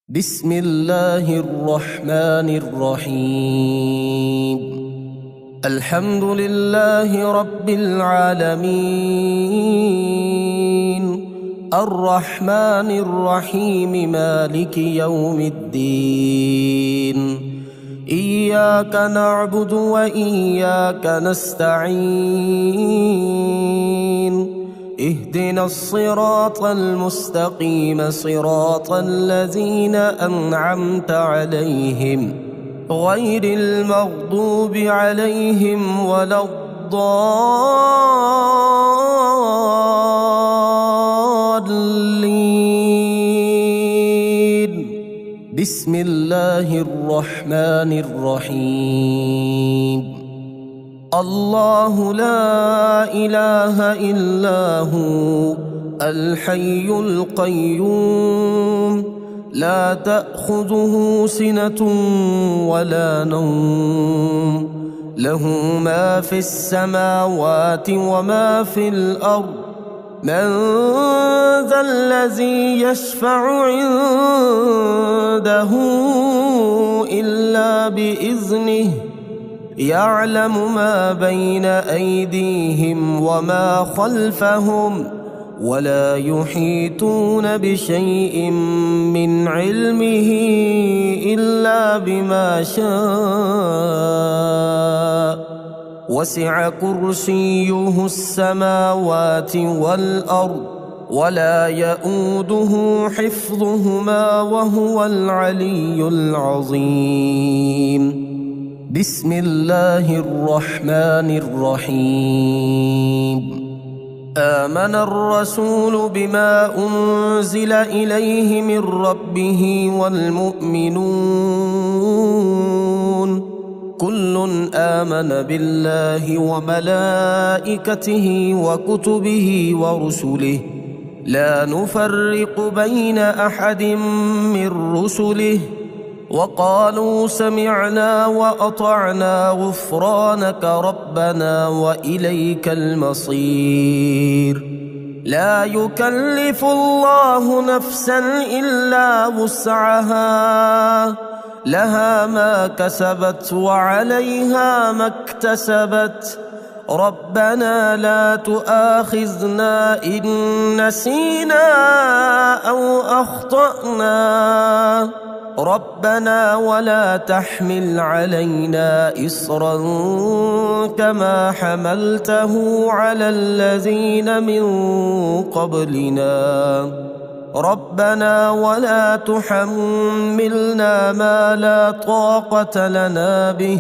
بسم الله الرحمن الرحيم. الحمد لله رب العالمين، الرحمن الرحيم، مالك يوم الدين. إياك نعبد وإياك نستعين، اهدنا الصراط المستقيم، صراط الذين أنعمت عليهم غير المغضوب عليهم ولا الضالين. بسم الله الرحمن الرحيم. الله لا إله إلا هو الحي القيوم، لا تأخذه سنة ولا نوم، له ما في السماوات وما في الأرض. من ذا الذي يشفع عنده إلا بإذنه، يعلم ما بين أيديهم وما خلفهم، ولا يحيطون بشيء من علمه إلا بما شاء. وسع كرسيه السماوات والأرض، ولا يؤوده حفظهما، وهو العلي العظيم. بسم الله الرحمن الرحيم. آمن الرسول بما أنزل إليه من ربه والمؤمنون، كل آمن بالله وملائكته وكتبه ورسله، لا نفرق بين أحد من رسله، وقالوا سمعنا وأطعنا غفرانك ربنا وإليك المصير. لا يكلف الله نفسا إلا وسعها، لها ما كسبت وعليها ما اكتسبت. ربنا لا تؤاخذنا إن نسينا أو أخطأنا، ربنا ولا تحمل علينا إصرا كما حملته على الذين من قبلنا، ربنا ولا تحملنا ما لا طاقة لنا به،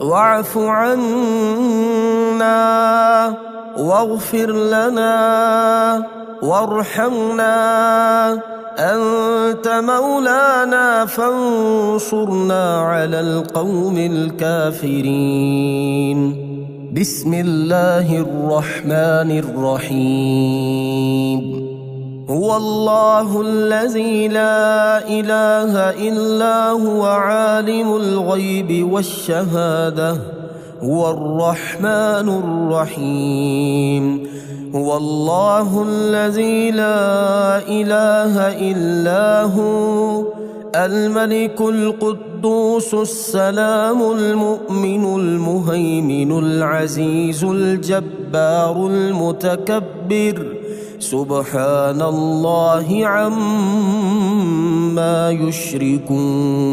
واعف عنا واغفر لنا وارحمنا، أنت مولانا فانصرنا على القوم الكافرين. بسم الله الرحمن الرحيم. هو الله الذي لا إله إلا هو عالم الغيب والشهادة، هو الرحمن الرحيم. هو الله الذي لا إله إلا هو الملك القدوس السلام المؤمن المهيمن العزيز الجبار المتكبر، سبحان الله عما يشركون.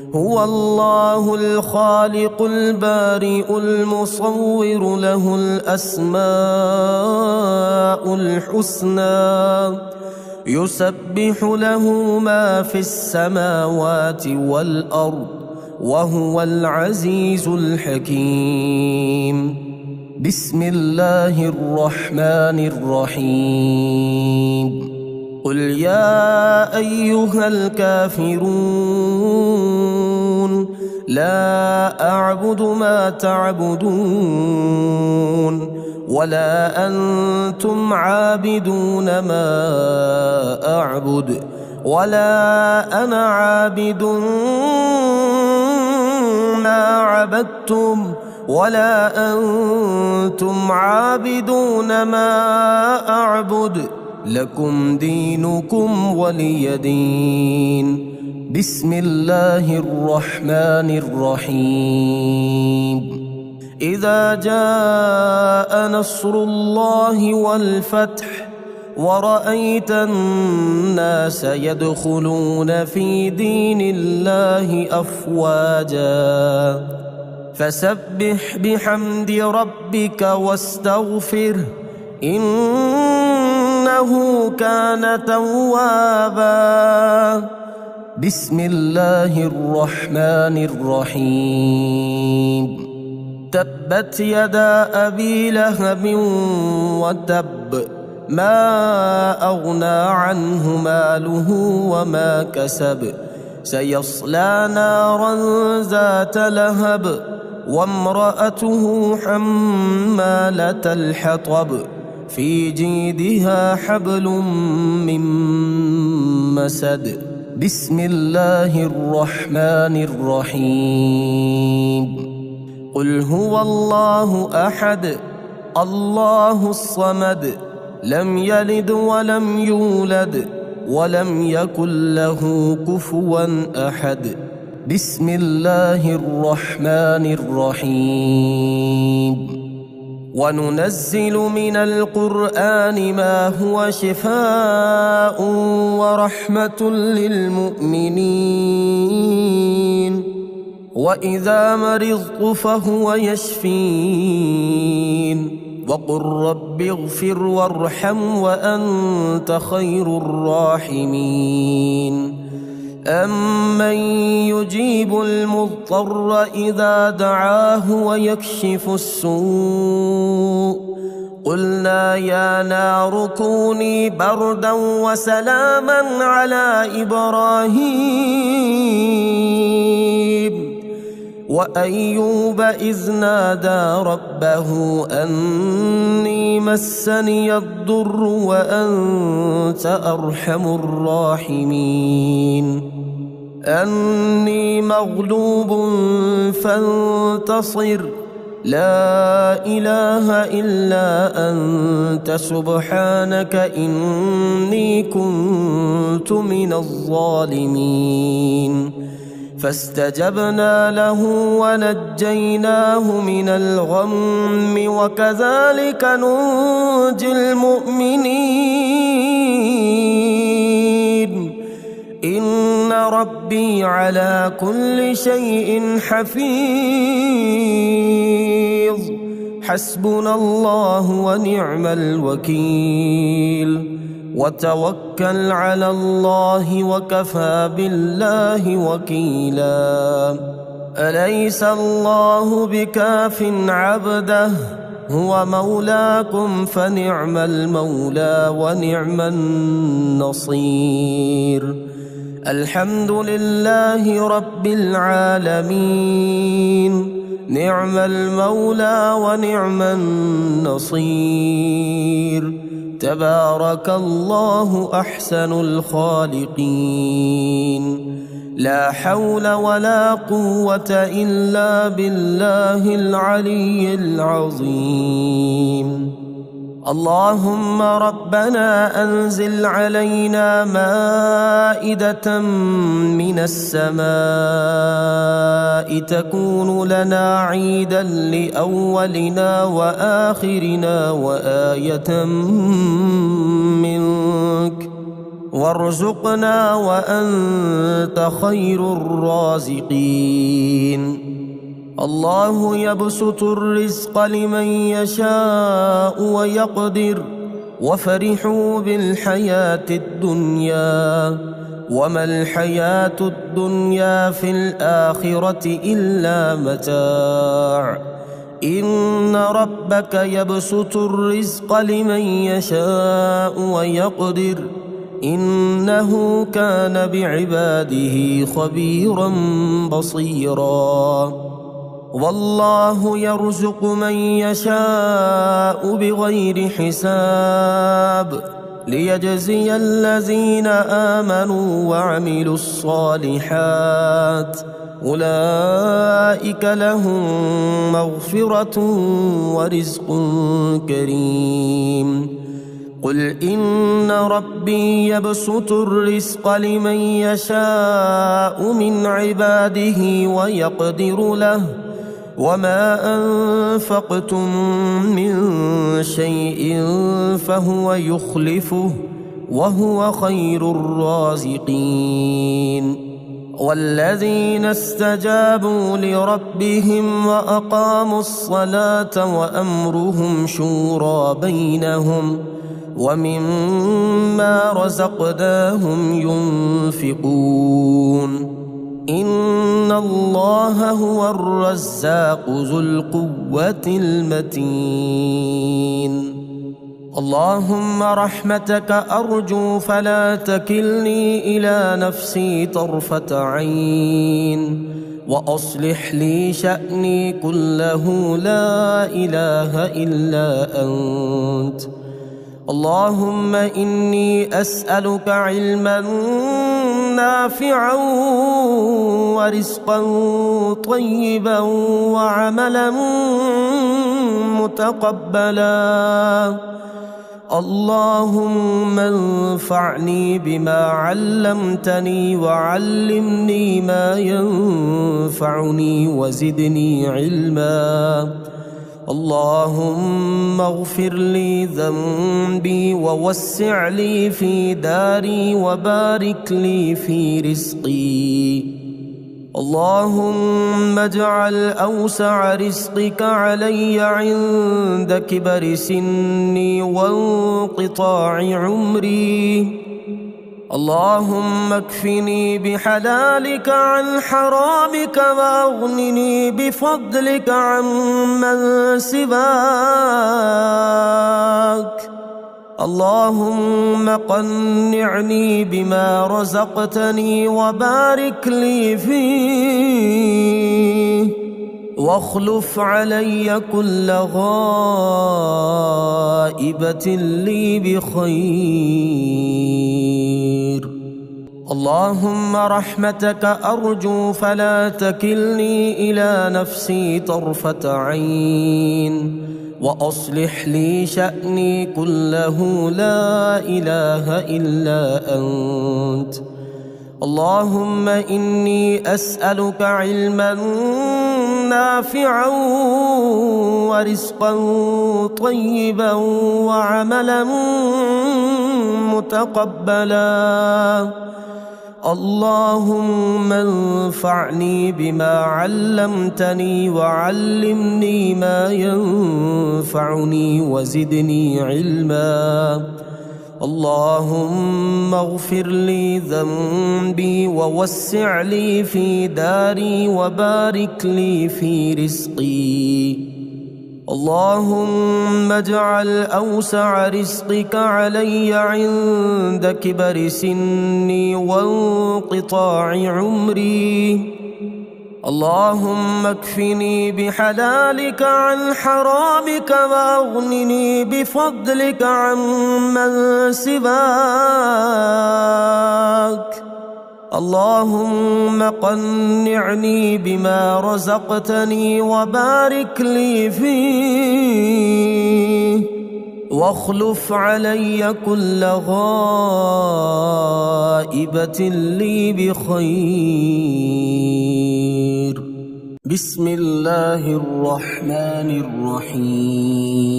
هو الله الخالق البارئ المصور، له الأسماء الحسنى، يسبح له ما في السماوات والأرض، وهو العزيز الحكيم. بسم الله الرحمن الرحيم. قل يا أيها الكافرون، لا أعبد ما تعبدون، ولا أنتم عابدون ما أعبد، ولا أنا عابد ما عبدتم، ولا أنتم عابدون ما أعبد، لكم دينكم ولي دين. بسم الله الرحمن الرحيم. إذا جاء نصر الله والفتح ورأيت الناس يدخلون في دين الله أفواجا فسبح بحمد ربك واستغفره إنه كان توابا. بسم الله الرحمن الرحيم. تبت يدا أبي لهب وتب ما أغنى عنه ماله وما كسب سيصلى نارا ذات لهب وامرأته حمالة الحطب في جيدها حبل من مسد. بسم الله الرحمن الرحيم. قل هو الله أحد الله الصمد لم يلد ولم يولد ولم يكن له كفوا أحد. بسم الله الرحمن الرحيم. وننزل من القرآن ما هو شفاء ورحمة للمؤمنين وإذا مرضت فهو يشفين. وقل رب اغفر وارحم وأنت خير الراحمين. أمن يجيب المضطر إذا دعاه ويكشف السوء قلنا يا نار كوني بردا وسلاما على إبراهيم وأيوب إذ نادى ربه أني مسني الضر وأنت أرحم الراحمين. أني مغلوب فانتصر لا إله إلا أنت سبحانك إني كنت من الظالمين. فاستجبنا له ونجيناه من الغم وكذلك ننجي المؤمنين. إن ربي على كل شيء حفيظ. حسبنا الله ونعم الوكيل. وتوكل على الله وكفى بالله وكيلا. أليس الله بكاف عبده هو مولاكم فنعم المولى ونعم النصير. الحمد لله رب العالمين. نعم المولى ونعم النصير. تبارك الله أحسن الخالقين. لا حول ولا قوة إلا بالله العلي العظيم. اللهم ربنا أنزل علينا مائدة من السماء تكون لنا عيدا لأولنا وآخرنا وآية منك وارزقنا وأنت خير الرازقين. الله يبسط الرزق لمن يشاء ويقدر وفرحوا بالحياة الدنيا وما الحياة الدنيا في الآخرة إلا متاع. إن ربك يبسط الرزق لمن يشاء ويقدر إنه كان بعباده خبيرا بصيرا. والله يرزق من يشاء بغير حساب ليجزي الذين آمنوا وعملوا الصالحات أولئك لهم مغفرة ورزق كريم. قل إن ربي يبسط الرزق لمن يشاء من عباده ويقدر له وما أنفقتم من شيء فهو يخلفه وهو خير الرازقين والذين استجابوا لربهم وأقاموا الصلاة وأمرهم شورى بينهم ومما رزقناهم ينفقون إن الله هو الرزاق ذو القوة المتين اللهم رحمتك أرجو فلا تكلني إلى نفسي طرفة عين وأصلح لي شأني كله لا إله إلا أنت اللهم إني أسألك علما نافعا ورزقا طيبا وعملا متقبلا اللهم انفعني بما علمتني وعلمني ما ينفعني وزدني علما اللهم اغفر لي ذنبي ووسع لي في داري وبارك لي في رزقي اللهم اجعل أوسع رزقك علي عند كبر سني وانقطاع عمري اللهم اكفني بحلالك عن حرامك واغنني بفضلك عمن سواك اللهم قنعني بما رزقتني وبارك لي فيه واخلف علي كل غائبة لي بخير اللهم رحمتك أرجو فلا تكلني إلى نفسي طرفة عين وأصلح لي شأني كله لا إله إلا أنت اللهم إني أسألك علما نافعا ورزقا طيبا وعملا متقبلا اللهم انفعني بما علمتني وعلمني ما ينفعني وزدني علما اللهم اغفر لي ذنبي ووسع لي في داري وبارك لي في رزقي اللهم اجعل أوسع رزقك علي عند كبر سني وانقطاع عمري اللهم اكفني بحلالك عن حرامك واغنني بفضلك عمن سواك اللهم قنعني بما رزقتني وبارك لي فيه واخلف علي كل غائبة لي بخير بسم الله الرحمن الرحيم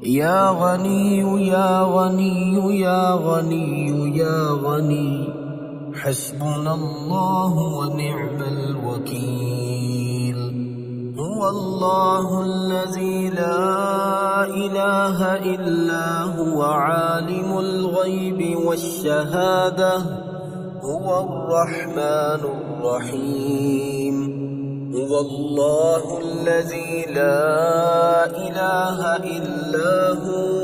يا غني يا غني يا غني يا غني حسبنا الله ونعم الوكيل هو الله الذي لا إله إلا هو عالم الغيب والشهادة هو الرحمن الرحيم هو الله الذي لا إله إلا هو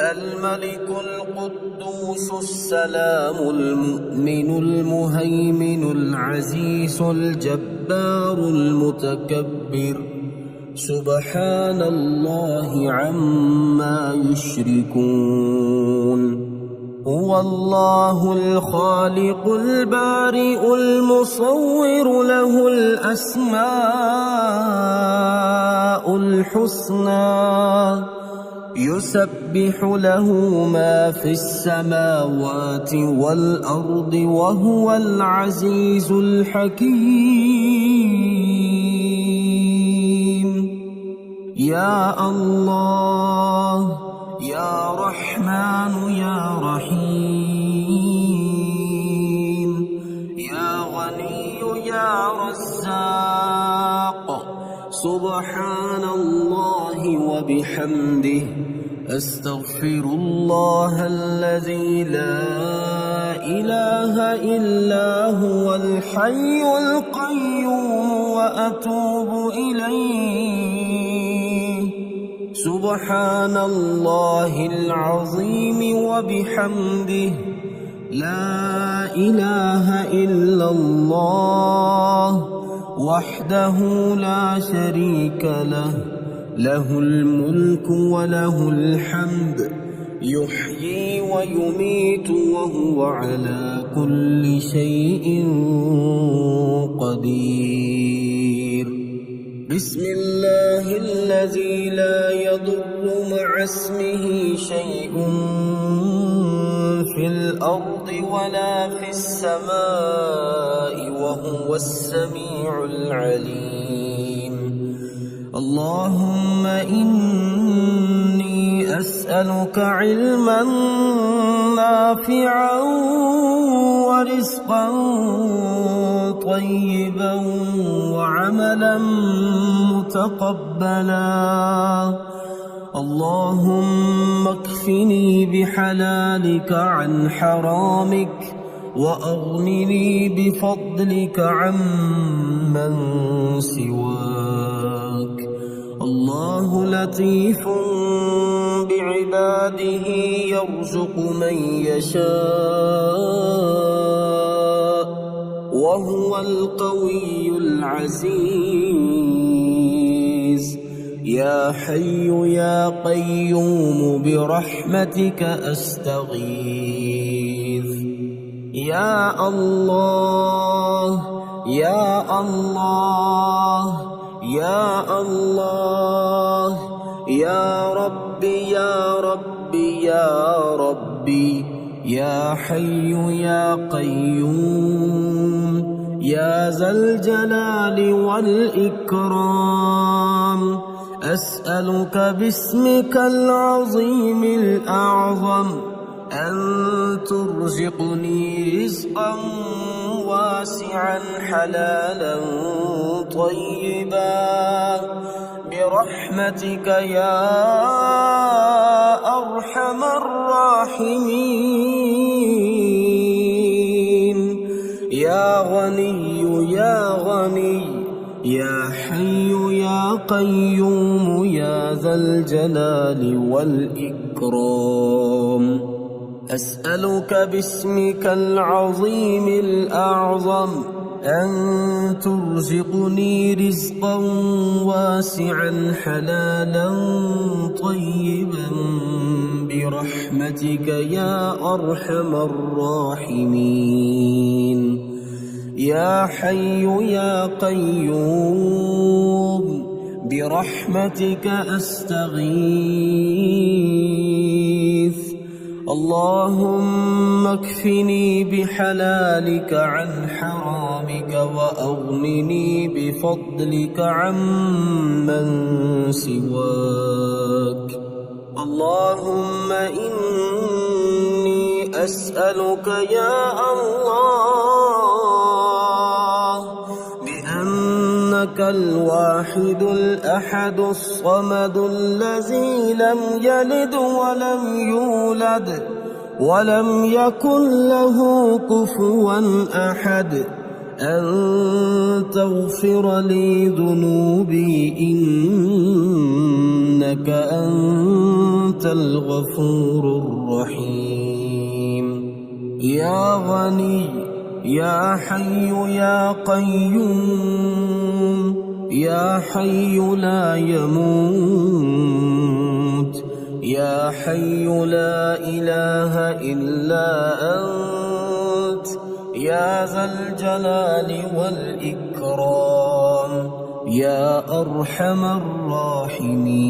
الملك القدوس السلام المؤمن المهيمن العزيز الجبار المتكبر سبحان الله عما يشركون هو الله الخالق البارئ المصور له الأسماء الحسنى يسبح له ما في السماوات والأرض وهو العزيز الحكيم. يا الله يا رحمن يا رحيم، يا غني يا رزاق، سبحان الله وبحمده، أستغفر الله الذي لا إله إلا هو الحي القيوم وأتوب إليه. سبحان الله العظيم وبحمده، لا إله إلا الله وحده لا شريك له، له الملك وله الحمد، يحيي ويميت وهو على كل شيء قدير. بسم الله الذي لا يضر مع اسمه شيء في الأرض ولا في السماء وهو السميع العليم. اللهم إني أسألك علما نافعا ورزقا طيبا وعملا متقبلا. اللهم اكفني بحلالك عن حرامك وأغنني بفضلك عمن سواك. الله لطيف بعباده يرزق من يشاء وهو القوي العزيز. يا حي يا قيوم برحمتك أستغيث. يا الله يا الله يا الله، يا ربي يا ربي يا ربي، يا حي يا قيوم، يا ذا الجلال والإكرام، أسألك باسمك العظيم الأعظم أن ترزقني رزقا واسعا حلالا طيبا برحمتك يا أرحم الراحمين. يا غني يا غني، يا حي يا قيوم، يا ذا الجلال والإكرام، أسألك باسمك العظيم الأعظم أن ترزقني رزقا واسعا حلالا طيبا برحمتك يا أرحم الراحمين. يا حي يا قيوم برحمتك أستغيث. اللهم اكفني بحلالك عن حرامك وأغنني بفضلك عمن سواك. اللهم إني أسألك يا الله بأنك الواحد الأحد الصمد الذي لم يلد ولم يولد ولم يكن له كفوا أحد أن تغفر لي ذنوبي إنك أنت الغفور الرحيم. يا غني يا حي يا قيوم، يا حي لا يموت، يا حي لا إله إلا أنت، يا ذا الجلال والإكرام، يا أرحم الراحمين.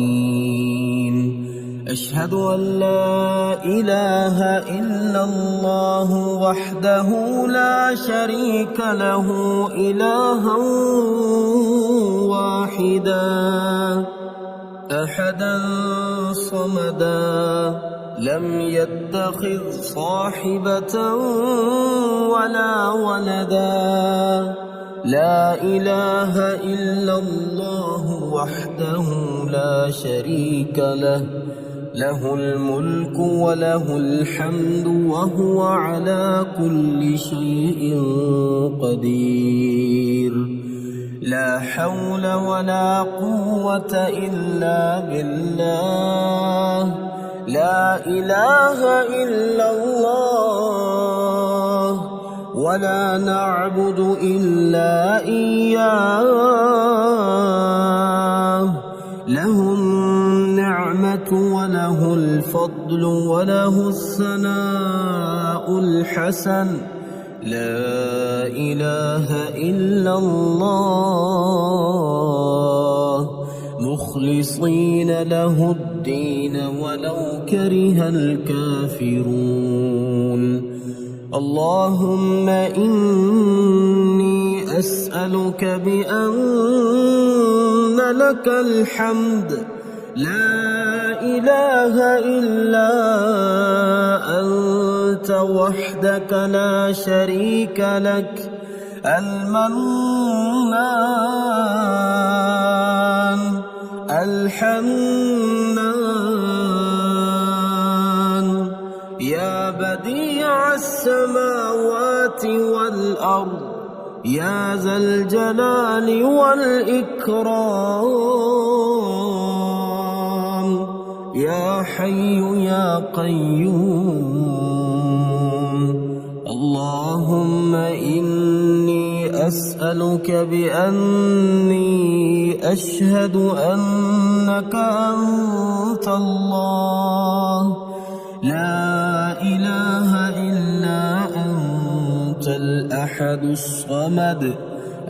أشهد أن لا إله إلا الله وحده لا شريك له إلها واحدا أحدا صمدا لم يتخذ صاحبة ولا ولدا لا إله إلا الله وحده لا شريك له له الملك وله الحمد وهو على كل شيء قدير لا حول ولا قوة إلا بالله لا إله إلا الله ولا نعبد إلا إياه له النعمة وله الفضل وله الثناء الحسن لا إله إلا الله مخلصين له الدين ولو كره الكافرون اللهم إني أسألك بأن لك الحمد لا إله إلا أنت وحدك لا شريك لك المنان الحنان يا بديع السماوات والأرض يا ذا الجلال والإكرام يا حي يا قيوم اللهم إني أسألك بأني أشهد أنك أنت الله لا إله إلا أنت الأحد الصمد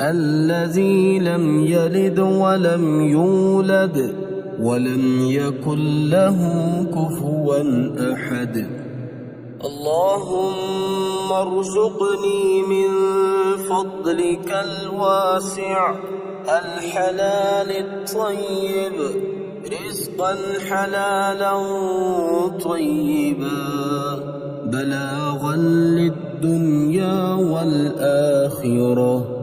الذي لم يلد ولم يولد ولم يكن له كفوا أحد اللهم ارزقني من فضلك الواسع الحلال الطيب رزقا حلالا طيبا بلاغا للدنيا والآخرة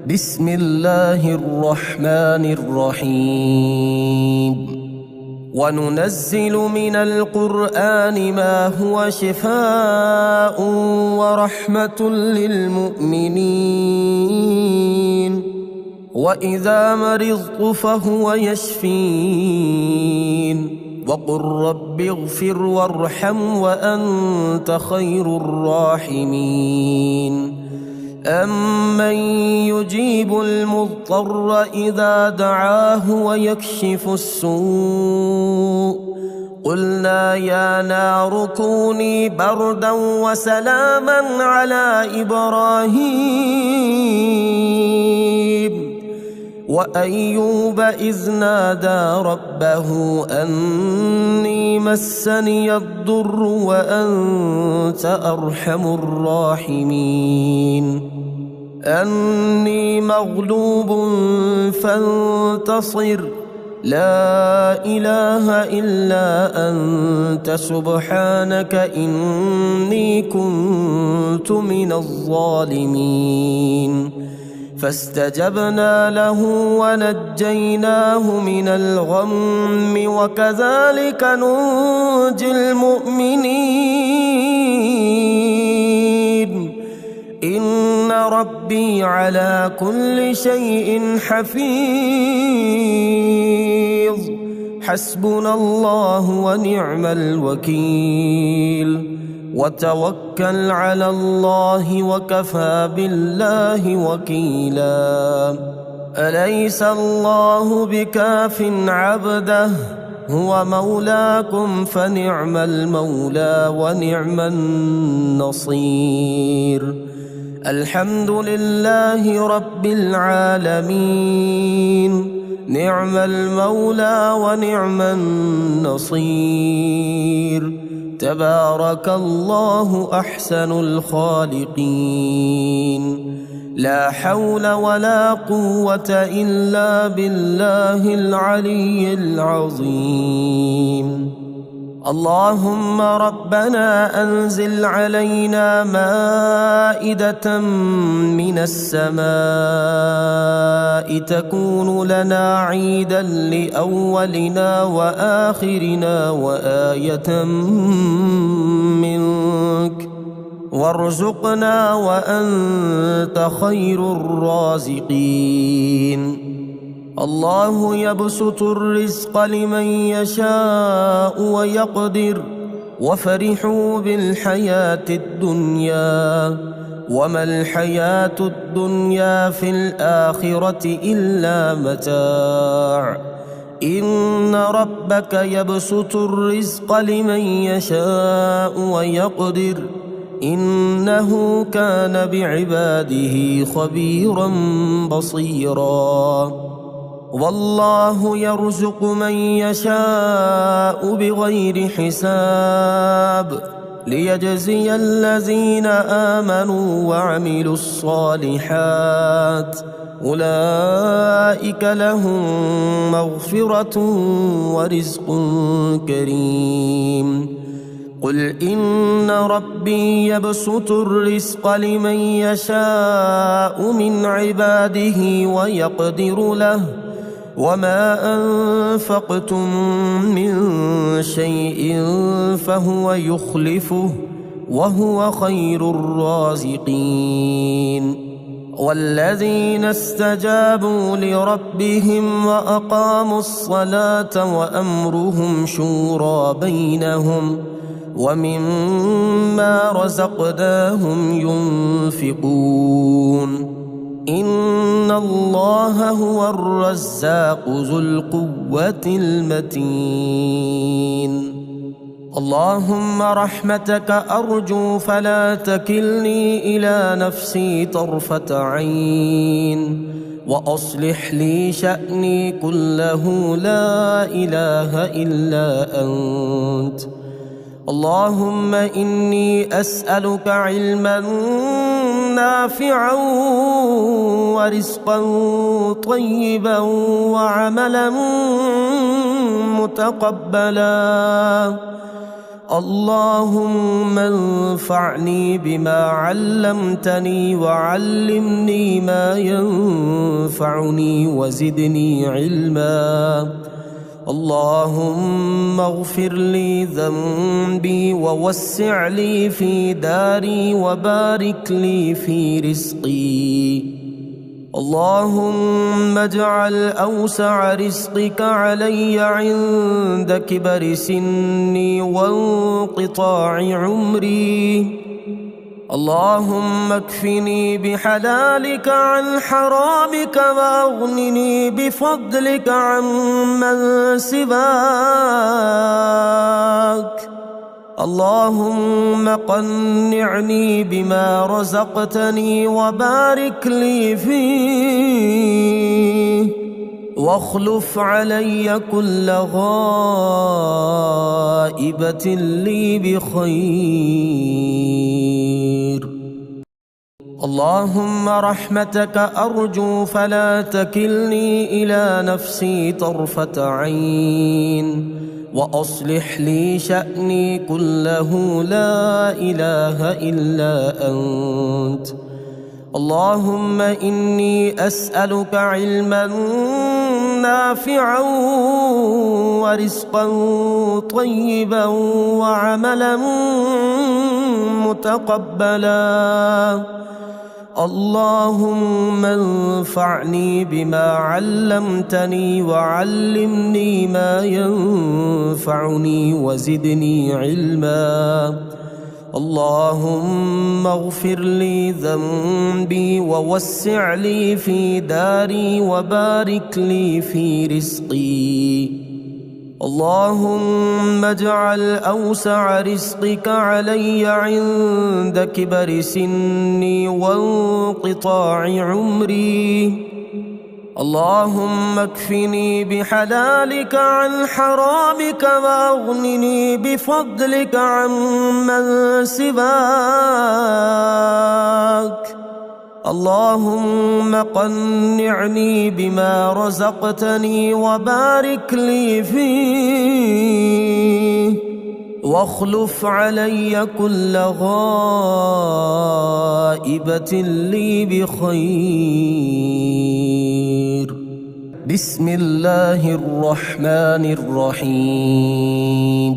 بسم الله الرحمن الرحيم وننزل من القرآن ما هو شفاء ورحمة للمؤمنين وإذا مرضت فهو يشفين وقل رب اغفر وارحم وأنت خير الراحمين أمن يجيب المضطر إذا دعاه ويكشف السوء قلنا يا نار كوني بردا وسلاما على إبراهيم وأيوب إذ نادى ربه أني مسني الضر وأنت أرحم الراحمين أني مغلوب فانتصر لا إله إلا أنت سبحانك إني كنت من الظالمين فاستجبنا له ونجيناه من الغم وكذلك ننجي المؤمنين إن ربي على كل شيء حفيظ حسبنا الله ونعم الوكيل وتوكل على الله وكفى بالله وكيلا أليس الله بكاف عبده هو مولاكم فنعم المولى ونعم النصير الحمد لله رب العالمين، نعم المولى ونعم النصير، تبارك الله أحسن الخالقين، لا حول ولا قوة إلا بالله العلي العظيم. اللهم ربنا أنزل علينا مائدة من السماء تكون لنا عيدا لأولنا وآخرنا وآية منك، وارزقنا وأنت خير الرازقين. الله يبسط الرزق لمن يشاء ويقدر، وفرحوا بالحياة الدنيا وما الحياة الدنيا في الآخرة إلا متاع. إن ربك يبسط الرزق لمن يشاء ويقدر، إنه كان بعباده خبيرا بصيرا. والله يرزق من يشاء بغير حساب، ليجزي الذين آمنوا وعملوا الصالحات، أولئك لهم مغفرة ورزق كريم. قل إن ربي يبسط الرزق لمن يشاء من عباده ويقدر له، وما أنفقتم من شيء فهو يخلفه وهو خير الرازقين. والذين استجابوا لربهم وأقاموا الصلاة وأمرهم شورى بينهم ومما رزقناهم ينفقون. إن الله هو الرزاق ذو القوة المتين. اللهم رحمتك أرجو فلا تكلني إلى نفسي طرفة عين، وأصلح لي شأني كله لا إله إلا أنت. اللهم إني أسألك علما نافعا ورزقا طيبا وعملا متقبلا. اللهم انفعني بما علمتني وعلمني ما ينفعني وزدني علما. اللهم اغفر لي ذنبي ووسع لي في داري وبارك لي في رزقي. اللهم اجعل أوسع رزقك علي عند كبر سني وانقطاع عمري. اللهم اكفني بحلالك عن حرامك واغنني بفضلك عمن سواك. اللهم قنعني بما رزقتني وبارك لي فيه، واخلف علي كل غائبة لي بخير. اللهم رحمتك أرجو فلا تكلني إلى نفسي طرفة عين، وأصلح لي شأني كله لا إله إلا أنت. اللهم إني أسألك علما نافعا ورزقا طيبا وعملا متقبلا. اللهم انفعني بما علمتني وعلمني ما ينفعني وزدني علما. اللهم اغفر لي ذنبي ووسع لي في داري وبارك لي في رزقي. اللهم اجعل أوسع رزقك علي عند كبر سني وانقطاع عمري. اللهم اكفني بحلالك عن حرامك واغنني بفضلك عمن سواك. اللهم قنعني بما رزقتني وبارك لي فيه، واخلف علي كل غائبة لي بخير. بسم الله الرحمن الرحيم.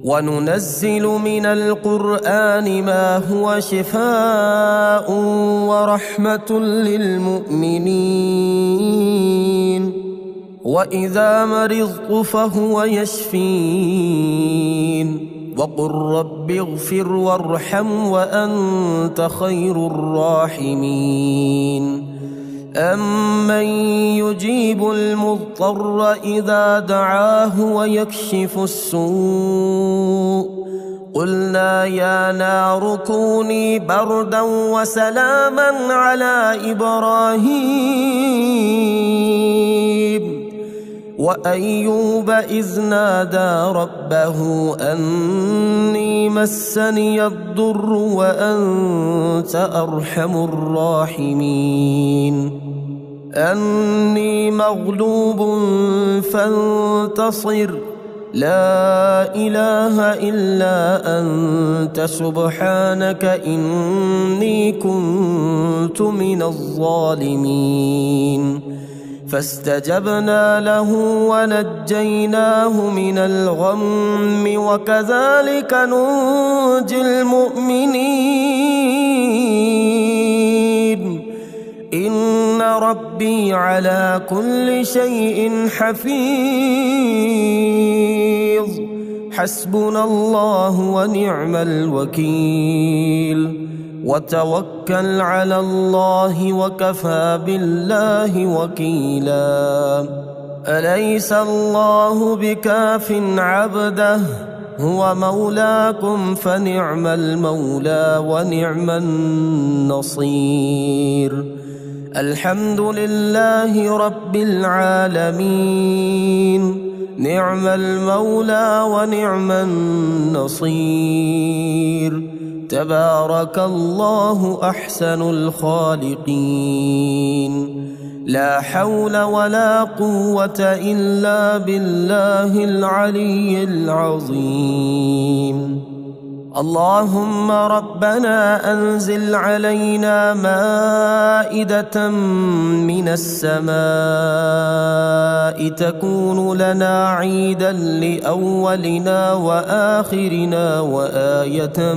وننزل من القرآن ما هو شفاء ورحمة للمؤمنين، وإذا مرضت فهو يشفين. وقل رب اغفر وارحم وأنت خير الراحمين. أمن يجيب المضطر إذا دعاه ويكشف السوء. قلنا يا نار كوني بردا وسلاما على إبراهيم. وأيوب إذ نادى ربه أني مسني الضر وأنت أرحم الراحمين. أني مغلوب فانتصر، لا إله إلا أنت سبحانك إني كنت من الظالمين. فاستجبنا له ونجيناه من الغم، وكذلك ننجي المؤمنين. إن ربي على كل شيء حفيظ. حسبنا الله ونعم الوكيل. وتوكل على الله وكفى بالله وكيلا. أليس الله بكاف عبده؟ هو مولاكم فنعم المولى ونعم النصير. الحمد لله رب العالمين. نعم المولى ونعم النصير. تبارك الله أحسن الخالقين. لا حول ولا قوة إلا بالله العلي العظيم. اللهم ربنا أنزل علينا مائدة من السماء تكون لنا عيدا لأولنا وآخرنا وآية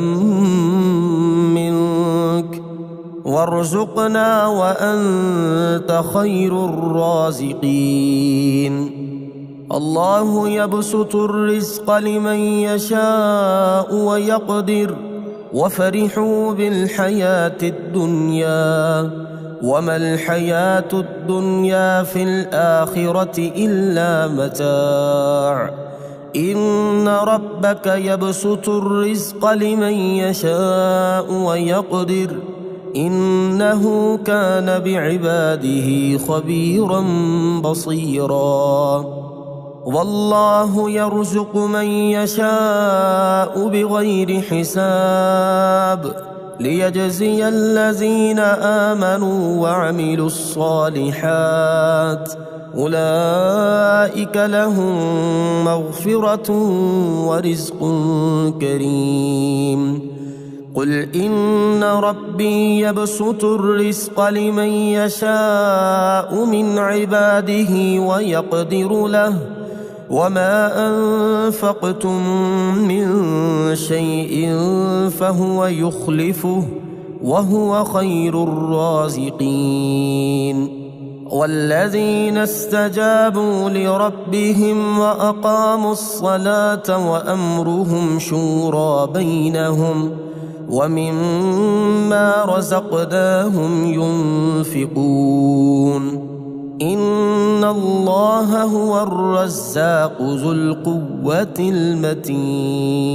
منك، وارزقنا وأنت خير الرازقين. الله يبسط الرزق لمن يشاء ويقدر، وفرحوا بالحياة الدنيا وما الحياة الدنيا في الآخرة إلا متاع. إن ربك يبسط الرزق لمن يشاء ويقدر، إنه كان بعباده خبيرا بصيرا. والله يرزق من يشاء بغير حساب، ليجزي الذين آمنوا وعملوا الصالحات، أولئك لهم مغفرة ورزق كريم. قل إن ربي يبسط الرزق لمن يشاء من عباده ويقدر له، وما أنفقتم من شيء فهو يخلفه وهو خير الرازقين. والذين استجابوا لربهم وأقاموا الصلاة وأمرهم شورى بينهم ومما رزقناهم ينفقون. إن الله هو الرزاق ذو القوة المتين.